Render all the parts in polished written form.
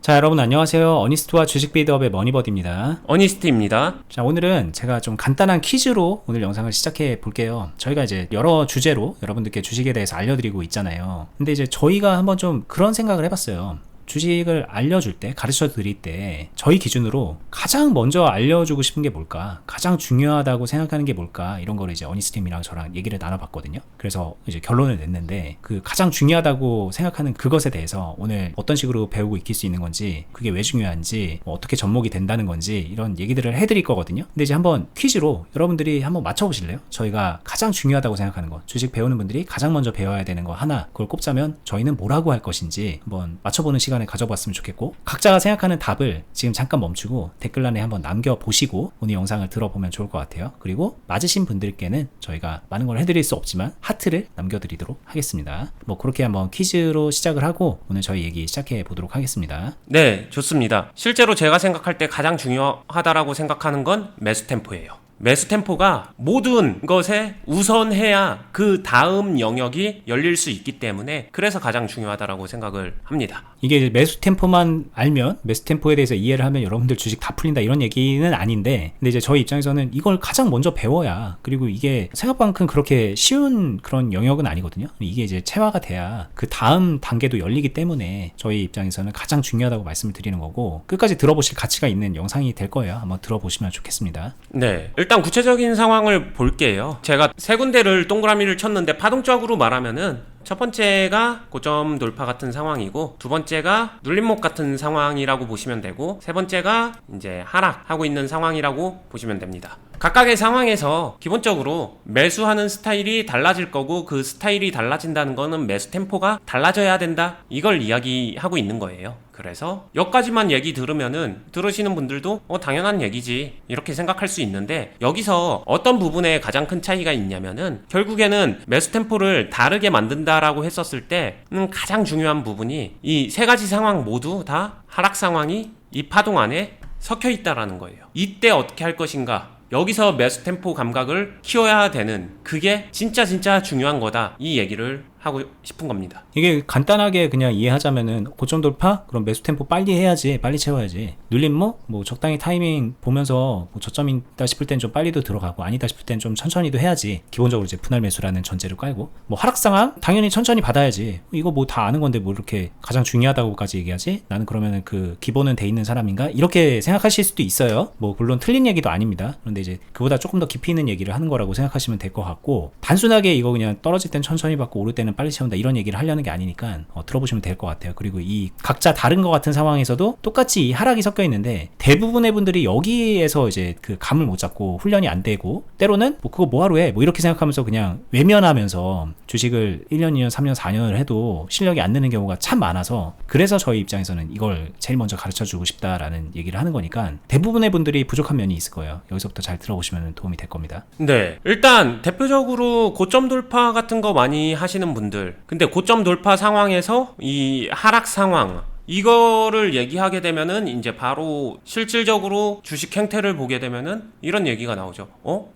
자, 여러분 안녕하세요. 어니스트와 주식 빌드업의 머니버디입니다. 어니스트입니다. 자, 오늘은 제가 좀 간단한 퀴즈로 오늘 영상을 시작해 볼게요. 저희가 이제 여러 주제로 여러분들께 주식에 대해서 알려드리고 있잖아요. 근데 이제 저희가 한번 좀 그런 생각을 해봤어요. 주식을 알려줄 때, 가르쳐 드릴 때 저희 기준으로 가장 먼저 알려주고 싶은 게 뭘까, 가장 중요하다고 생각하는 게 뭘까, 이런 거를 이제 어니스팀이랑 저랑 얘기를 나눠봤거든요. 그래서 이제 결론을 냈는데, 그 가장 중요하다고 생각하는 그것에 대해서 오늘 어떤 식으로 배우고 익힐 수 있는 건지, 그게 왜 중요한지, 어떻게 접목이 된다는 건지, 이런 얘기들을 해드릴 거거든요. 근데 이제 한번 퀴즈로 여러분들이 한번 맞춰보실래요? 저희가 가장 중요하다고 생각하는 거, 주식 배우는 분들이 가장 먼저 배워야 되는 거 하나, 그걸 꼽자면 저희는 뭐라고 할 것인지 한번 맞춰보는 시간을 가져봤으면 좋겠고, 각자가 생각하는 답을 지금 잠깐 멈추고 댓글란에 한번 남겨보시고 오늘 영상을 들어보면 좋을 것 같아요. 그리고 맞으신 분들께는 저희가 많은 걸 해드릴 수 없지만 하트를 남겨드리도록 하겠습니다. 뭐 그렇게 한번 퀴즈로 시작을 하고 오늘 저희 얘기 시작해 보도록 하겠습니다. 네, 좋습니다. 실제로 제가 생각할 때 가장 중요하다라고 생각하는 건 매수 템포예요. 매수 템포가 모든 것에 우선해야 그 다음 영역이 열릴 수 있기 때문에, 그래서 가장 중요하다라고 생각을 합니다. 이게 이제 매수 템포만 알면, 매수 템포에 대해서 이해를 하면 여러분들 주식 다 풀린다 이런 얘기는 아닌데, 근데 이제 저희 입장에서는 이걸 가장 먼저 배워야, 그리고 이게 생각만큼 그렇게 쉬운 그런 영역은 아니거든요. 이게 이제 체화가 돼야 그 다음 단계도 열리기 때문에 저희 입장에서는 가장 중요하다고 말씀을 드리는 거고, 끝까지 들어보실 가치가 있는 영상이 될 거예요. 한번 들어보시면 좋겠습니다. 네, 일단 구체적인 상황을 볼게요. 제가 세 군데를 동그라미를 쳤는데, 파동적으로 말하면은 첫 번째가 고점 돌파 같은 상황이고, 두 번째가 눌림목 같은 상황이라고 보시면 되고, 세 번째가 이제 하락하고 있는 상황이라고 보시면 됩니다. 각각의 상황에서 기본적으로 매수하는 스타일이 달라질 거고, 그 스타일이 달라진다는 거는 매수 템포가 달라져야 된다, 이걸 이야기하고 있는 거예요. 그래서 여기까지만 얘기 들으면은 들으시는 분들도 당연한 얘기지 이렇게 생각할 수 있는데, 여기서 어떤 부분에 가장 큰 차이가 있냐면은, 결국에는 매수 템포를 다르게 만든다라고 했었을 때 가장 중요한 부분이 이 세 가지 상황 모두 다 하락 상황이 이 파동 안에 섞여 있다라는 거예요. 이때 어떻게 할 것인가, 여기서 매수 템포 감각을 키워야 되는, 그게 진짜 중요한 거다, 이 얘기를 하고 싶은 겁니다. 이게 간단하게 그냥 이해하자면은, 고점 돌파? 그럼 매수 템포 빨리 해야지, 빨리 채워야지. 눌림목? 뭐 적당히 타이밍 보면서 뭐 저점이다 싶을 땐 좀 빨리도 들어가고, 아니다 싶을 땐 좀 천천히도 해야지. 기본적으로 이제 분할 매수라는 전제를 깔고, 뭐 하락 상황? 당연히 천천히 받아야지. 이거 뭐 다 아는 건데 뭐 이렇게 가장 중요하다고까지 얘기하지? 나는 그러면은 그 기본은 돼 있는 사람인가? 이렇게 생각하실 수도 있어요. 뭐 물론 틀린 얘기도 아닙니다. 그런데 이제 그보다 조금 더 깊이 있는 얘기를 하는 거라고 생각하시면 될 것 같고, 단순하게 이거 그냥 떨어질 땐 천천히 받고 오를 때는 빨리 채운다 이런 얘기를 하려는 게 아니니까 들어보시면 될 것 같아요. 그리고 이 각자 다른 것 같은 상황에서도 똑같이 이 하락이 섞여 있는데, 대부분의 분들이 여기에서 이제 그 감을 못 잡고 훈련이 안 되고, 때로는 뭐 그거 뭐하러 해? 뭐 이렇게 생각하면서 그냥 외면하면서 주식을 1년, 2년, 3년, 4년을 해도 실력이 안 느는 경우가 참 많아서, 그래서 저희 입장에서는 이걸 제일 먼저 가르쳐 주고 싶다라는 얘기를 하는 거니까 대부분의 분들이 부족한 면이 있을 거예요. 여기서부터 잘 들어보시면 도움이 될 겁니다. 네, 일단 대표적으로 고점 돌파 같은 거 많이 하시는 분들, 근데 고점 돌파 상황에서 이 하락 상황, 이거를 얘기하게 되면은 이제 바로 실질적으로 주식 행태를 보게 되면은 이런 얘기가 나오죠.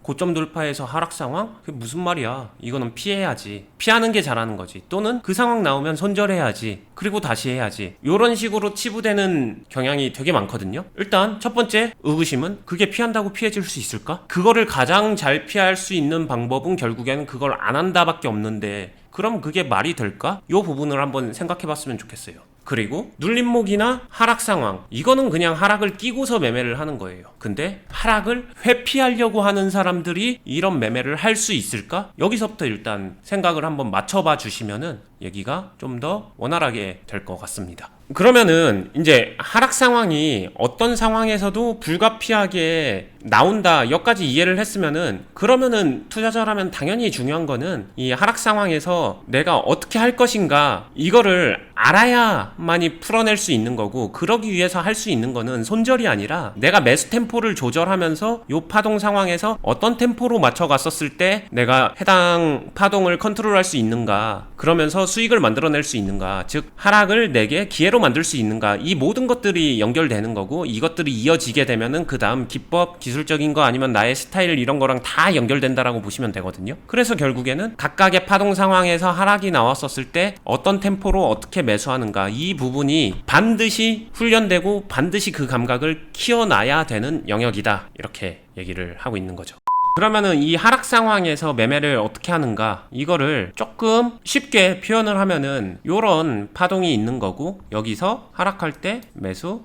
고점 돌파에서 하락 상황? 그게 무슨 말이야? 이거는 피해야지. 피하는 게 잘하는 거지. 또는 그 상황 나오면 손절해야지. 그리고 다시 해야지. 이런 식으로 치부되는 경향이 되게 많거든요. 일단 첫 번째 의구심은, 그게 피한다고 피해질 수 있을까? 그거를 가장 잘 피할 수 있는 방법은 결국에는 그걸 안 한다밖에 없는데, 그럼 그게 말이 될까? 이 부분을 한번 생각해 봤으면 좋겠어요. 그리고 눌림목이나 하락 상황, 이거는 그냥 하락을 끼고서 매매를 하는 거예요. 근데 하락을 회피하려고 하는 사람들이 이런 매매를 할 수 있을까? 여기서부터 일단 생각을 한번 맞춰봐 주시면은 얘기가 좀 더 원활하게 될 것 같습니다. 그러면은 이제 하락 상황이 어떤 상황에서도 불가피하게 나온다, 여기까지 이해를 했으면은, 그러면은 투자자라면 당연히 중요한 거는 이 하락 상황에서 내가 어떻게 할 것인가, 이거를 알아야만이 풀어낼 수 있는 거고, 그러기 위해서 할 수 있는 거는 손절이 아니라 내가 매수 템포를 조절하면서 요 파동 상황에서 어떤 템포로 맞춰 갔었을 때 내가 해당 파동을 컨트롤할 수 있는가, 그러면서 수익을 만들어낼 수 있는가, 즉 하락을 내게 기회로 만들 수 있는가, 이 모든 것들이 연결되는 거고, 이것들이 이어지게 되면은 그 다음 기법, 기술적인 거 아니면 나의 스타일 이런 거랑 다 연결된다라고 보시면 되거든요. 그래서 결국에는 각각의 파동 상황에서 하락이 나왔었을 때 어떤 템포로 어떻게 매수하는가, 이 부분이 반드시 훈련되고 반드시 그 감각을 키워놔야 되는 영역이다, 이렇게 얘기를 하고 있는 거죠. 그러면은 이 하락 상황에서 매매를 어떻게 하는가, 이거를 조금 쉽게 표현을 하면은 요런 파동이 있는 거고, 여기서 하락할 때 매수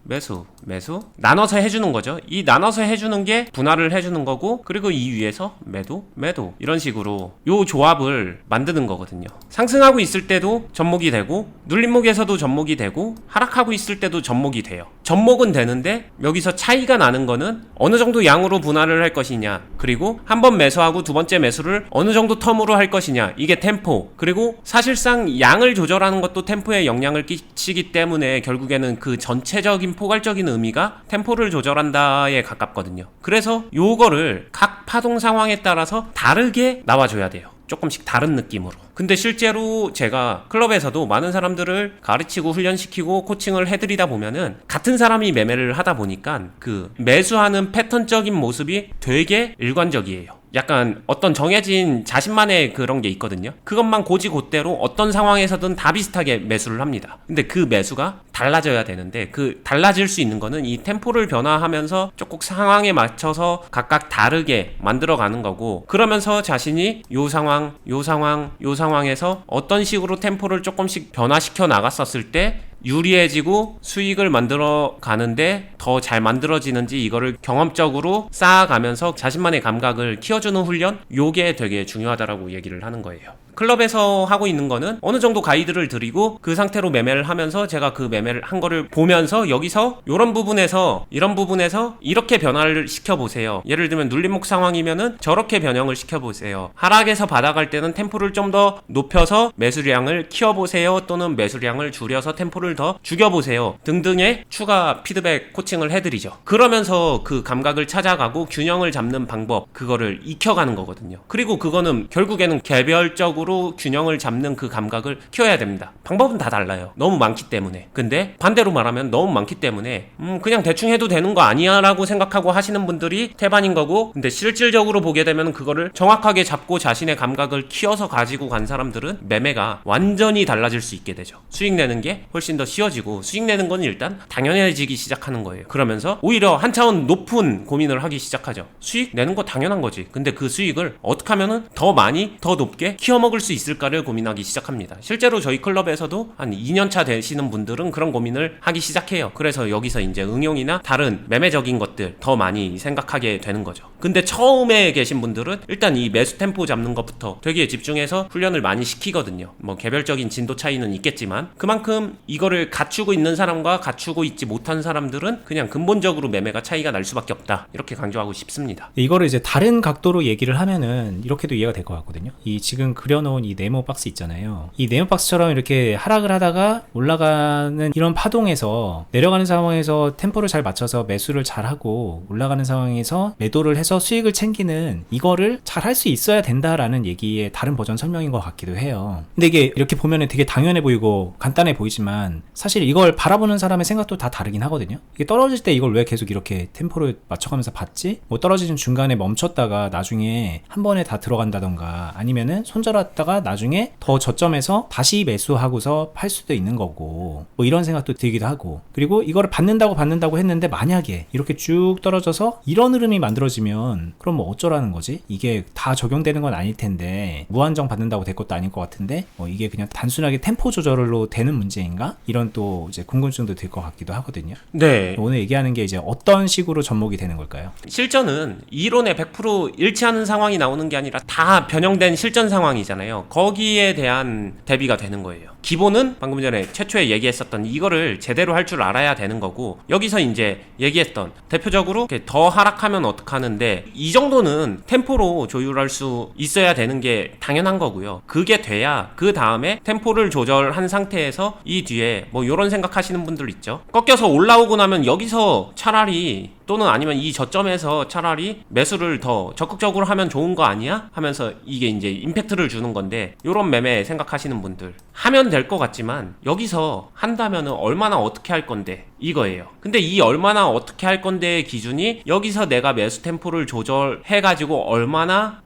나눠서 해주는 거죠. 이 나눠서 해주는 게 분할을 해주는 거고, 그리고 이 위에서 매도 이런 식으로 요 조합을 만드는 거거든요. 상승하고 있을 때도 접목이 되고, 눌림목에서도 접목이 되고, 하락하고 있을 때도 접목이 돼요. 접목은 되는데 여기서 차이가 나는 거는 어느 정도 양으로 분할을 할 것이냐, 그리고 한 번 매수하고 두 번째 매수를 어느 정도 텀으로 할 것이냐, 이게 템포. 그리고 사실상 양을 조절하는 것도 템포에 영향을 끼치기 때문에 결국에는 그 전체적인 포괄적인 의미가 템포를 조절한다에 가깝거든요. 그래서 요거를 각 파동 상황에 따라서 다르게 나와줘야 돼요. 조금씩 다른 느낌으로. 근데 실제로 제가 클럽에서도 많은 사람들을 가르치고 훈련시키고 코칭을 해드리다 보면은 같은 사람이 매매를 하다 보니까 그 매수하는 패턴적인 모습이 되게 일관적이에요. 약간 어떤 정해진 자신만의 그런 게 있거든요. 그것만 고지곧대로 어떤 상황에서든 다 비슷하게 매수를 합니다. 근데 그 매수가 달라져야 되는데, 그 달라질 수 있는 거는 이 템포를 변화하면서 조금 상황에 맞춰서 각각 다르게 만들어가는 거고, 그러면서 자신이 요 상황에서 어떤 식으로 템포를 조금씩 변화시켜 나갔었을 때 유리해지고 수익을 만들어 가는데 더 잘 만들어지는지, 이거를 경험적으로 쌓아가면서 자신만의 감각을 키워주는 훈련, 요게 되게 중요하다라고 얘기를 하는 거예요. 클럽에서 하고 있는 거는 어느 정도 가이드를 드리고 그 상태로 매매를 하면서 제가 그 매매를 한 거를 보면서 여기서 이런 부분에서 이렇게 변화를 시켜보세요. 예를 들면 눌림목 상황이면은 저렇게 변형을 시켜보세요. 하락에서 받아갈 때는 템포를 좀 더 높여서 매수량을 키워보세요, 또는 매수량을 줄여서 템포를 더 죽여보세요 등등의 추가 피드백 코칭을 해드리죠. 그러면서 그 감각을 찾아가고 균형을 잡는 방법, 그거를 익혀가는 거거든요. 그리고 그거는 결국에는 개별적으로 균형을 잡는 그 감각을 키워야 됩니다. 방법은 다 달라요. 너무 많기 때문에. 근데 반대로 말하면 너무 많기 때문에 그냥 대충 해도 되는 거 아니야 라고 생각하고 하시는 분들이 태반인 거고, 근데 실질적으로 보게 되면 그거를 정확하게 잡고 자신의 감각을 키워서 가지고 간 사람들은 매매가 완전히 달라질 수 있게 되죠. 수익 내는 게 훨씬 더 쉬워지고, 수익 내는 건 일단 당연해지기 시작하는 거예요. 그러면서 오히려 한 차원 높은 고민을 하기 시작하죠. 수익 내는 거 당연한 거지. 근데 그 수익을 어떻게 하면은 더 많이 더 높게 키워먹을 수 있을까를 고민하기 시작합니다. 실제로 저희 클럽에서도 한 2년차 되시는 분들은 그런 고민을 하기 시작해요. 그래서 여기서 이제 응용이나 다른 매매적인 것들 더 많이 생각하게 되는 거죠. 근데 처음에 계신 분들은 일단 이 매수 템포 잡는 것부터 되게 집중해서 훈련을 많이 시키거든요. 뭐 개별적인 진도 차이는 있겠지만, 그만큼 이거를 갖추고 있는 사람과 갖추고 있지 못한 사람들은 그냥 근본적으로 매매가 차이가 날 수밖에 없다, 이렇게 강조하고 싶습니다. 이거를 이제 다른 각도로 얘기를 하면은 이렇게도 이해가 될 것 같거든요. 이 지금 그려놓은 이 네모 박스 있잖아요. 이 네모 박스처럼 이렇게 하락을 하다가 올라가는 이런 파동에서, 내려가는 상황에서 템포를 잘 맞춰서 매수를 잘 하고, 올라가는 상황에서 매도를 해서 수익을 챙기는, 이거를 잘 할 수 있어야 된다라는 얘기의 다른 버전 설명인 것 같기도 해요. 근데 이게 이렇게 보면은 되게 당연해 보이고 간단해 보이지만, 사실 이걸 바라보는 사람의 생각도 다 다르긴 하거든요. 이게 떨어질 때 이걸 왜 계속 이렇게 템포를 맞춰가면서 봤지? 뭐 떨어지는 중간에 멈췄다가 나중에 한 번에 다 들어간다던가, 아니면은 손절했다가 나중에 더 저점에서 다시 매수하고서 팔 수도 있는 거고, 뭐 이런 생각도 들기도 하고, 그리고 이거를 받는다고 했는데 만약에 이렇게 쭉 떨어져서 이런 흐름이 만들어지면 그럼 뭐 어쩌라는 거지? 이게 다 적용되는 건 아닐 텐데, 무한정 받는다고 될 것도 아닐 것 같은데, 이게 그냥 단순하게 템포 조절로 되는 문제인가? 이런 또 이제 궁금증도 들 것 같기도 하거든요. 네. 오늘 얘기하는 게 이제 어떤 식으로 접목이 되는 걸까요? 실전은 이론에 100% 일치하는 상황이 나오는 게 아니라 다 변형된 실전 상황이잖아요. 거기에 대한 대비가 되는 거예요. 기본은 방금 전에 최초에 얘기했었던 이거를 제대로 할 줄 알아야 되는 거고, 여기서 이제 얘기했던 대표적으로 더 하락하면 어떡하는데, 이 정도는 템포로 조율할 수 있어야 되는 게 당연한 거고요. 그게 돼야 그 다음에 템포를 조절한 상태에서 이 뒤에 뭐 이런 생각하시는 분들 있죠. 꺾여서 올라오고 나면 여기서 차라리, 또는 아니면 이 저점에서 차라리 매수를 더 적극적으로 하면 좋은 거 아니야? 하면서 이게 이제 임팩트를 주는 건데, 요런 매매 생각하시는 분들, 하면 될 것 같지만 여기서 한다면은 얼마나 어떻게 할 건데 이거예요. 근데 이 얼마나 어떻게 할 건데의 기준이 여기서 내가 매수 템포를 조절해가지고 얼마나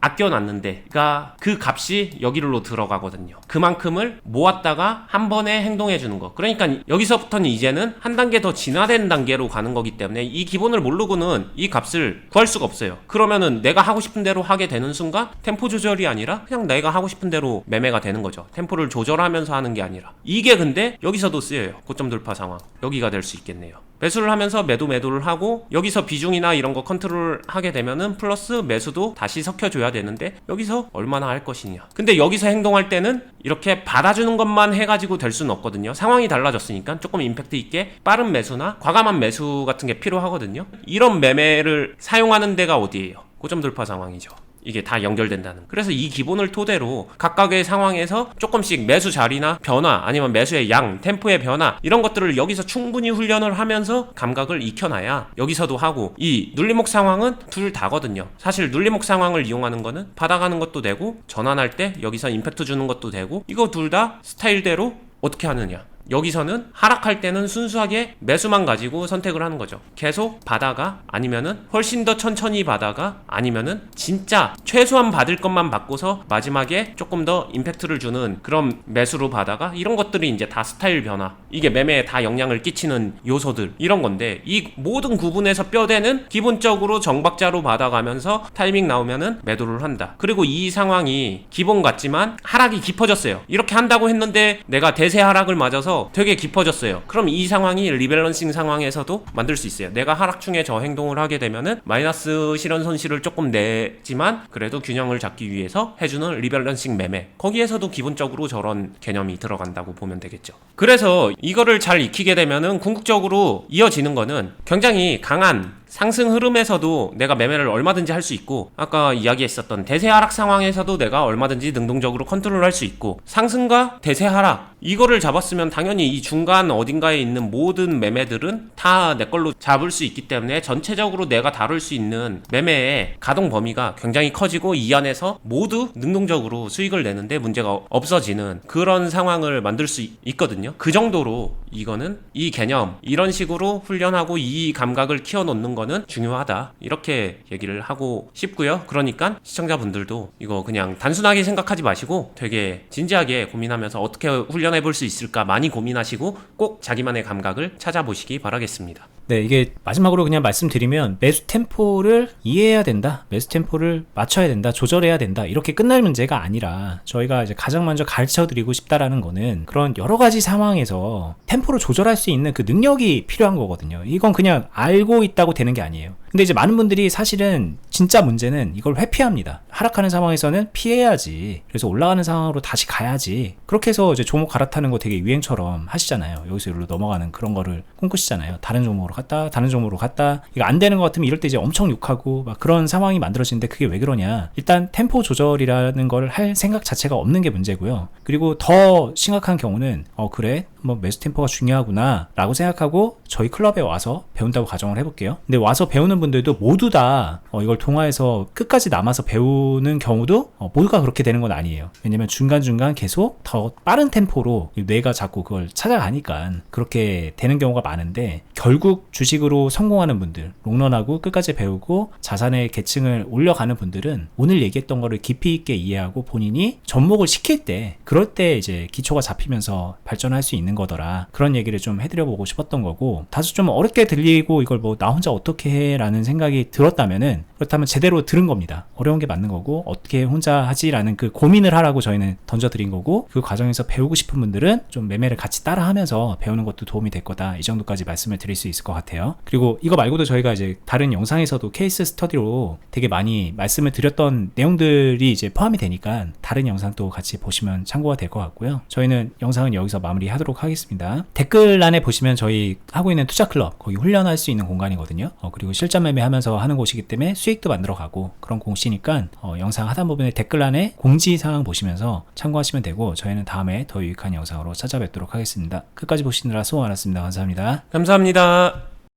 아껴놨는데가 그 값이 여기로 들어가거든요. 그만큼을 모았다가 한 번에 행동해주는 거. 그러니까 여기서부터는 이제는 한 단계 더 진화된 단계로 가는 거기 때문에 이 기본을 모르고는 이 값을 구할 수가 없어요. 그러면은 내가 하고 싶은 대로 하게 되는 순간 템포 조절이 아니라 그냥 내가 하고 싶은 대로 매매가 되는 거죠. 템포를 조절하면서 하는 게 아니라. 이게 근데 여기서도 쓰여요. 고점 돌파 상황. 여기가 될 수 있겠네요. 매수를 하면서 매도를 하고 여기서 비중이나 이런 거 컨트롤 하게 되면은 플러스 매수도 다시 섞여줘야 되는데 여기서 얼마나 할 것이냐. 근데 여기서 행동할 때는 이렇게 받아주는 것만 해가지고 될 수는 없거든요. 상황이 달라졌으니까 조금 임팩트 있게 빠른 매수나 과감한 매수 같은 게 필요하거든요. 이런 매매를 사용하는 데가 어디예요? 고점 돌파 상황이죠. 이게 다 연결된다는. 그래서 이 기본을 토대로 각각의 상황에서 조금씩 매수 자리나 변화 아니면 매수의 양, 템포의 변화 이런 것들을 여기서 충분히 훈련을 하면서 감각을 익혀놔야 여기서도 하고 이 눌림목 상황은 둘 다거든요. 사실 눌림목 상황을 이용하는 거는 받아가는 것도 되고 전환할 때 여기서 임팩트 주는 것도 되고 이거 둘 다 스타일대로 어떻게 하느냐. 여기서는 하락할 때는 순수하게 매수만 가지고 선택을 하는 거죠. 계속 받아가 아니면은 훨씬 더 천천히 받아가 아니면은 진짜 최소한 받을 것만 받고서 마지막에 조금 더 임팩트를 주는 그런 매수로 받아가 이런 것들이 이제 다 스타일 변화. 이게 매매에 다 영향을 끼치는 요소들 이런 건데 이 모든 구분에서 뼈대는 기본적으로 정박자로 받아가면서 타이밍 나오면은 매도를 한다. 그리고 이 상황이 기본 같지만 하락이 깊어졌어요. 이렇게 한다고 했는데 내가 대세 하락을 맞아서 되게 깊어졌어요. 그럼 이 상황이 리밸런싱 상황에서도 만들 수 있어요. 내가 하락 중에 저 행동을 하게 되면은 마이너스 실현 손실을 조금 내지만 그래도 균형을 잡기 위해서 해주는 리밸런싱 매매. 거기에서도 기본적으로 저런 개념이 들어간다고 보면 되겠죠. 그래서 이거를 잘 익히게 되면은 궁극적으로 이어지는 거는 굉장히 강한 상승 흐름에서도 내가 매매를 얼마든지 할 수 있고 아까 이야기했었던 대세 하락 상황에서도 내가 얼마든지 능동적으로 컨트롤할 수 있고 상승과 대세 하락 이거를 잡았으면 당연히 이 중간 어딘가에 있는 모든 매매들은 다 내 걸로 잡을 수 있기 때문에 전체적으로 내가 다룰 수 있는 매매의 가동 범위가 굉장히 커지고 이 안에서 모두 능동적으로 수익을 내는데 문제가 없어지는 그런 상황을 만들 수 있거든요. 그 정도로 이거는 이 개념 이런 식으로 훈련하고 이 감각을 키워놓는 거는 중요하다 이렇게 얘기를 하고 싶고요. 그러니까 시청자분들도 이거 그냥 단순하게 생각하지 마시고 되게 진지하게 고민하면서 어떻게 훈련해 볼 수 있을까 많이 고민하시고 꼭 자기만의 감각을 찾아보시기 바라겠습니다. 네, 이게 마지막으로 그냥 말씀드리면 매수 템포를 이해해야 된다, 매수 템포를 맞춰야 된다, 조절해야 된다 이렇게 끝날 문제가 아니라 저희가 이제 가장 먼저 가르쳐드리고 싶다라는 거는 그런 여러 가지 상황에서 템포를 조절할 수 있는 그 능력이 필요한 거거든요. 이건 그냥 알고 있다고 되는 게 아니에요. 근데 이제 많은 분들이 사실은 진짜 문제는 이걸 회피합니다. 하락하는 상황에서는 피해야지. 그래서 올라가는 상황으로 다시 가야지. 그렇게 해서 이제 종목 갈아타는 거 되게 유행처럼 하시잖아요. 여기서 여기로 넘어가는 그런 거를 꿈꾸시잖아요. 다른 종목으로 갔다, 다른 종목으로 갔다. 이거 안 되는 것 같으면 이럴 때 이제 엄청 욕하고 막 그런 상황이 만들어지는데 그게 왜 그러냐. 일단 템포 조절이라는 걸 할 생각 자체가 없는 게 문제고요. 그리고 더 심각한 경우는 그래? 뭐 매수 템포가 중요하구나 라고 생각하고 저희 클럽에 와서 배운다고 가정을 해볼게요. 근데 와서 배우는 분들도 모두 다 이걸 통화해서 끝까지 남아서 배우는 경우도 모두가 그렇게 되는 건 아니에요. 왜냐면 중간중간 계속 더 빠른 템포로 뇌가 자꾸 그걸 찾아가니까 그렇게 되는 경우가 많은데 결국 주식으로 성공하는 분들, 롱런하고 끝까지 배우고 자산의 계층을 올려가는 분들은 오늘 얘기했던 거를 깊이 있게 이해하고 본인이 접목을 시킬 때 그럴 때 이제 기초가 잡히면서 발전할 수 있는 거더라. 그런 얘기를 좀 해드려보고 싶었던 거고 다소 좀 어렵게 들리고 이걸 뭐 나 혼자 어떻게 해 라는 생각이 들었다면은 그렇다면 제대로 들은 겁니다. 어려운 게 맞는 거고 어떻게 혼자 하지 라는 그 고민을 하라고 저희는 던져드린 거고 그 과정에서 배우고 싶은 분들은 좀 매매를 같이 따라 하면서 배우는 것도 도움이 될 거다. 이 정도까지 말씀을 드릴 수 있을 것 같아요. 그리고 이거 말고도 저희가 이제 다른 영상에서도 케이스 스터디로 되게 많이 말씀을 드렸던 내용들이 이제 포함이 되니까 다른 영상도 같이 보시면 참고가 될 것 같고요. 저희는 영상은 여기서 마무리하도록 하겠습니다. 댓글란에 보시면 저희 하고 있는 투자클럽 거기 훈련할 수 있는 공간이거든요. 그리고 실전 매매하면서 하는 곳이기 때문에 수익도 만들어가고 그런 공시니까 영상 하단 부분에 댓글란에 공지사항 보시면서 참고하시면 되고 저희는 다음에 더 유익한 영상으로 찾아뵙도록 하겠습니다. 끝까지 보시느라 수고 많았습니다. 감사합니다. 감사합니다.